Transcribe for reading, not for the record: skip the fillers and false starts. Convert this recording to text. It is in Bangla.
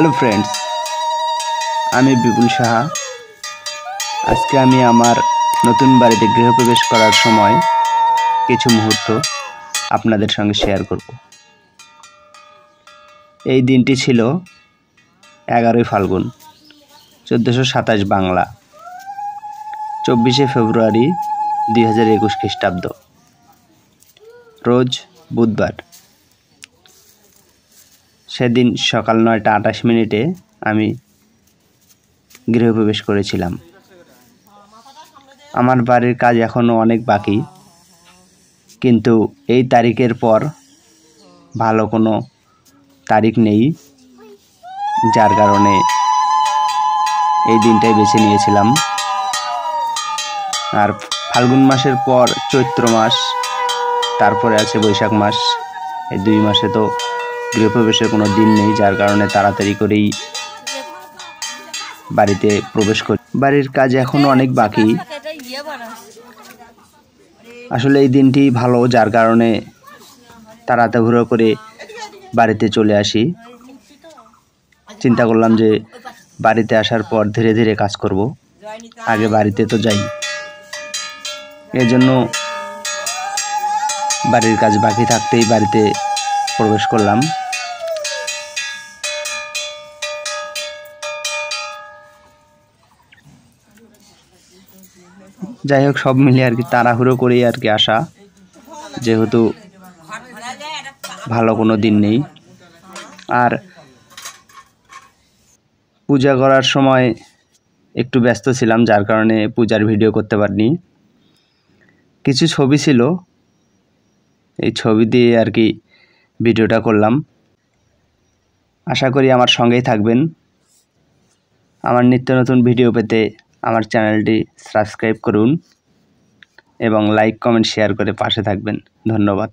হ্যালো ফ্রেন্ডস, আমি বিপুল সাহা। আজকে আমি আমার নতুন বাড়িতে গৃহপ্রবেশ করার সময় কিছু মুহূর্ত আপনাদের সঙ্গে শেয়ার করব। এই দিনটি ছিল 11ই ফাল্গুন 1427 বাংলা, 24শে ফেব্রুয়ারি 2021 খ্রিস্টাব্দ, রোজ বুধবার। সেদিন সকাল 9টা 28 মিনিটে আমি গৃহপ্রবেশ করেছিলাম। আমার বাড়ির কাজ এখনও অনেক বাকি, কিন্তু এই তারিখের পর ভালো কোনো তারিখ নেই, যার কারণে এই দিনটাই বেছে নিয়েছিলাম। আর ফাল্গুন মাসের পর চৈত্র মাস, তারপরে আছে বৈশাখ মাস। এই 2 মাসে তো গৃহপ্রবেশের কোনো দিন নেই, যার কারণে তাড়াতাড়ি করেই বাড়িতে প্রবেশ করি। বাড়ির কাজ এখনও অনেক বাকি। আসলে এই দিনটি ভালো, যার কারণে তাড়াতাড়ি করে বাড়িতে চলে আসি। চিন্তা করলাম যে বাড়িতে আসার পর ধীরে ধীরে কাজ করব, আগে বাড়িতে তো যাই। এজন্য বাড়ির কাজ বাকি থাকতেই বাড়িতে প্রবেশ করলাম। যাই হোক, সব মিলিয়ে আর কি তাড়াহুড়ো করেই আর কি আসা, যেহেতু ভালো কোনো দিন নেই। আর পূজা করার সময় একটু ব্যস্ত ছিলাম, যার কারণে পূজার ভিডিও করতে পারিনি। কিছু ছবি ছিল, এই ছবি দিয়ে আর কি ভিডিওটা করলাম। আশা করি আমার সঙ্গেই থাকবেন। আমার নিত্য নতুন ভিডিও পেতে আমার চ্যানেলটি সাবস্ক্রাইব করুন এবং লাইক, কমেন্ট, শেয়ার করে পাশে থাকবেন। ধন্যবাদ।